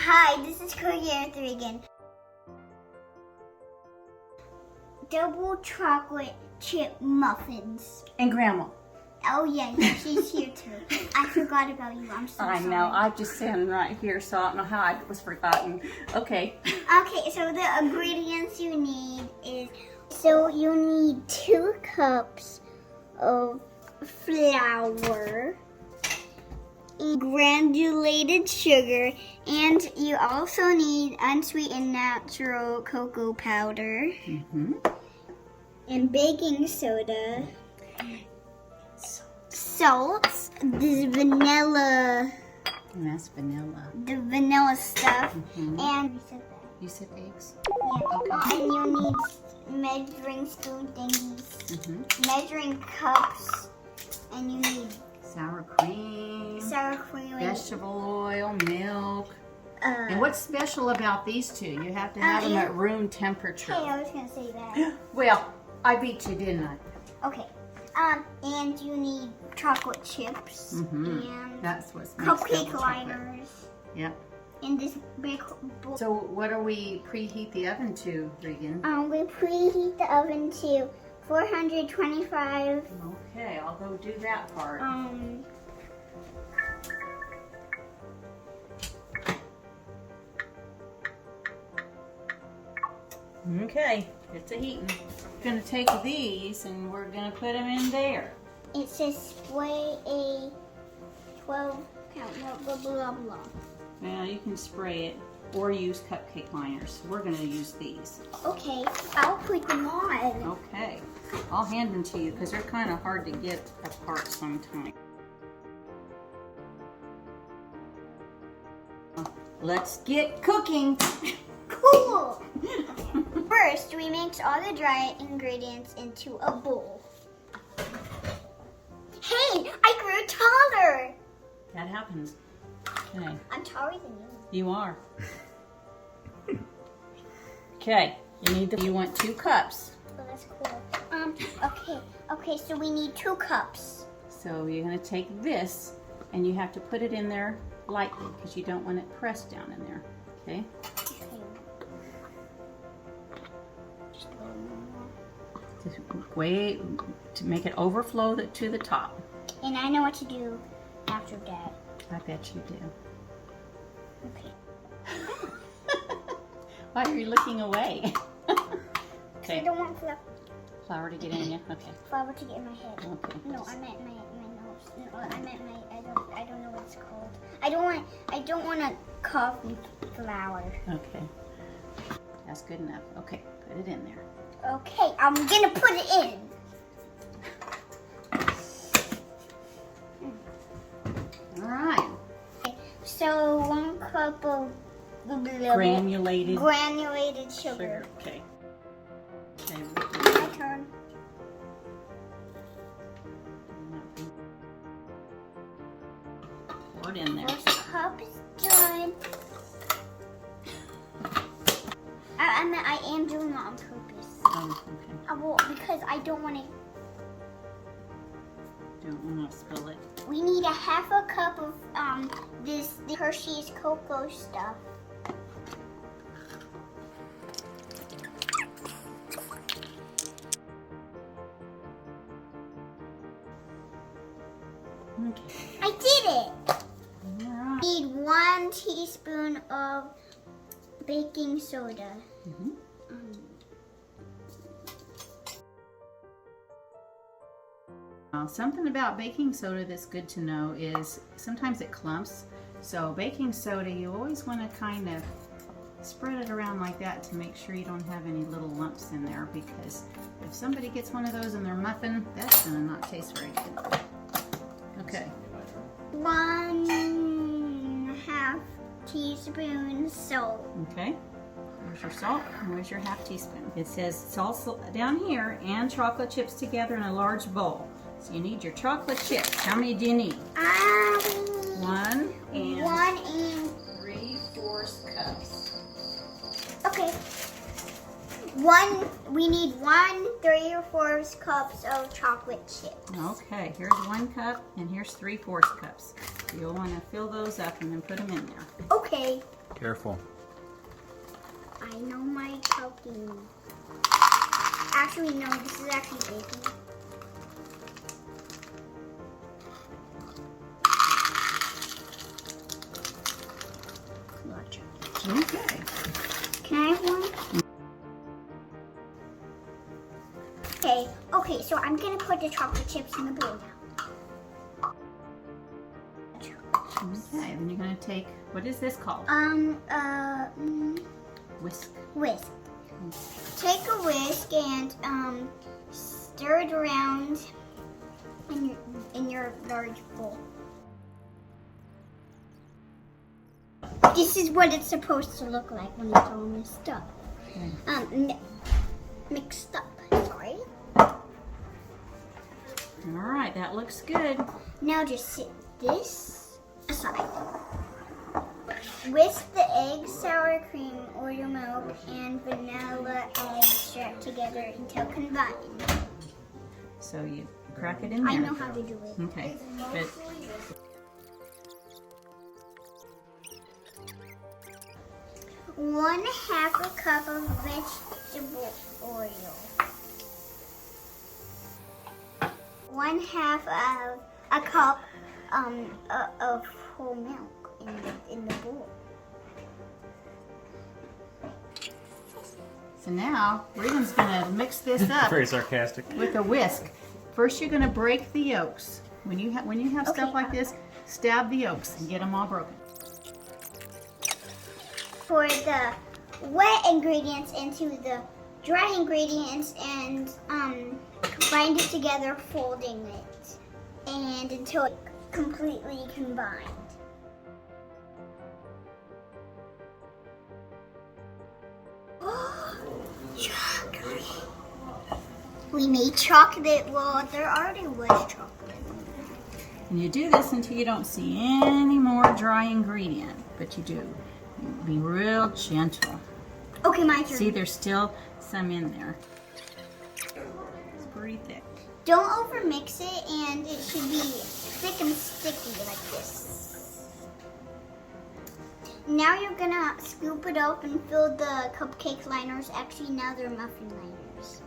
Hi, this is Cookie 3 again. Double chocolate chip muffins. And Grandma. Oh yeah, she's here too. I forgot about you. I'm so sorry. I know. I'm just standing right here, so I don't know how I was forgotten. Okay. Okay, so the ingredients you need is, so you need 2 cups of flour, granulated sugar, and you also need unsweetened natural cocoa powder, and baking soda, salt, this vanilla. And that's vanilla. The vanilla stuff, and You said eggs? yeah. Okay. And you need measuring spoon thingies, measuring cups, and you need Sour cream, vegetable oil, milk. And what's special about these two? You have to have them at room temperature. Hey, I was gonna say that. Well, I beat you, didn't I? Okay. And you need chocolate chips and That's what's cupcake liners Yep. in this big bowl. So what do we preheat the oven to, Regan? We preheat the oven to 425. Okay, I'll go do that part. Okay, it's a heating. We're gonna take these and we're gonna put them in there. It says spray a 12 count, blah, blah, blah, blah. Well, you can spray it or use cupcake liners. We're gonna use these. Okay, I'll put them on. Okay, I'll hand them to you because they're kind of hard to get apart sometimes. Let's get cooking. Cool! First, we mix all the dry ingredients into a bowl. Hey, I grew taller! That happens. Okay, I'm taller than you. you are. Okay, you want 2 cups. Oh, that's cool. Okay, so we need 2 cups. So you're gonna take this and you have to put it in there lightly because you don't want it pressed down in there. Okay? Just wait to make it overflow to the top. And I know what to do after that. I bet you do. Okay. Why are you looking away? I Okay. don't want Flour to get in you? Okay. flour to get in my head. Okay. No, I meant my nose. No, I meant I don't know what it's called. I don't want to coffee flour. Okay. That's good enough. Okay, put it in there. Okay, I'm gonna put it in. All right. Okay, so 1 cup of Granulated sugar. Okay. Okay. My turn. Pour it in there. First cup is done. I am doing it on purpose. Oh, okay. Well, because I don't want to. Don't want to spill it. We need a 1/2 cup of the Hershey's cocoa stuff. Okay. I did it. All right. Need 1 teaspoon of baking soda. Something about baking soda that's good to know is sometimes it clumps. So baking soda, you always want to kind of spread it around like that to make sure you don't have any little lumps in there, because if somebody gets one of those in their muffin, that's going to not taste very good. Okay. 1/2 teaspoon salt. Okay. Where's your salt and where's your 1/2 teaspoon? It says salt down here and chocolate chips together in a large bowl. So you need your chocolate chips. How many do you need? 1 and 3/4 cups. Okay. We need 1 3/4 cups of chocolate chips. Okay, here's 1 cup and here's 3/4 cups. You'll want to fill those up and then put them in there. Okay. Okay. Careful. I know my cooking. Actually, no, this is actually baking. Okay. Can I have one? Okay, so I'm gonna put the chocolate chips in the bowl now. Okay, then you're gonna take, what is this called? Whisk. Whisk. Take a whisk and stir it around in your large bowl. This is what it's supposed to look like when it's all mixed up. Okay. Mixed up. Sorry. All right, that looks good. Now just sit this aside. Whisk the eggs, sour cream, Oreo milk, and vanilla extract together until combined. So you crack it in there. I know how to do it. Okay, good. One half a cup of vegetable oil. 1/2 of a cup of whole milk in the bowl. So now, Regan's gonna mix this up Very sarcastic. with a whisk. First, you're gonna break the yolks. When you have stuff Okay. like this, stab the yolks and get them all broken. Pour the wet ingredients into the dry ingredients and combine it together, folding it, and until it's completely combined. Chocolate. We made chocolate. Well, there already was chocolate. And you do this until you don't see any more dry ingredient, but you do. Be real gentle. Okay, my turn. See, there's still some in there. It's pretty thick. Don't overmix it, and it should be thick and sticky like this. Now you're gonna scoop it up and fill the cupcake liners. Actually, now they're muffin liners.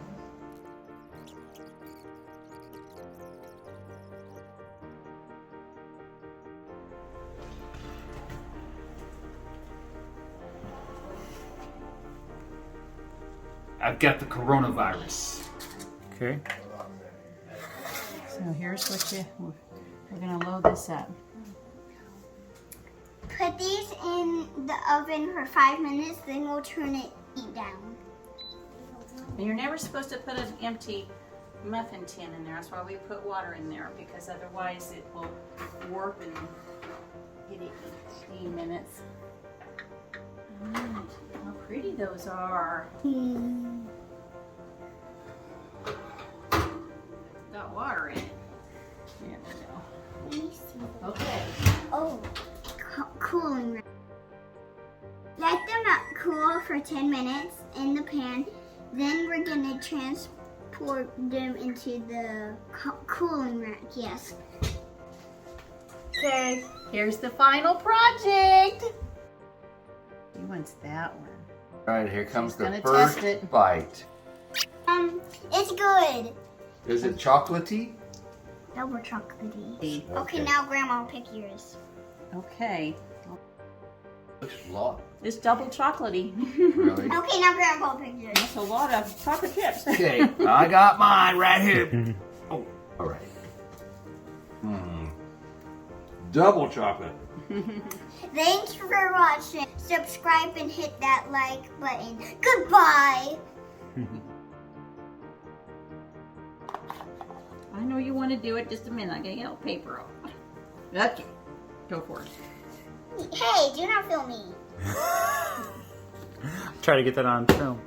I've got the coronavirus. Okay. So here's what we're gonna load this up. Put these in the oven for 5 minutes, then we'll turn it down. And you're never supposed to put an empty muffin tin in there. That's why we put water in there, because otherwise it will warp and get it 15 minutes. How pretty those are. Got water in it. There we go. Let me see. Okay. Oh, cooling. Let them cool for 10 minutes in the pan. Then we're gonna transport them into the cooling rack. Yes. Okay. Here's the final project. He wants that one. All right, here comes She's the gonna first test it. bite. It's good. Is it chocolatey? Double chocolatey. Okay. Okay, now Grandma, pick yours. Okay. Looks a lot. It's double chocolatey. Really? Okay, now Grandpa, pick yours. That's a lot of chocolate chips. Okay, I got mine right here. Oh, all right. Double chocolate. Thanks for watching. Subscribe and hit that like button. Goodbye. I know you want to do it. Just a minute. I gotta get paper off. Okay. Go for it. Hey, do not film me. Try to get that on film.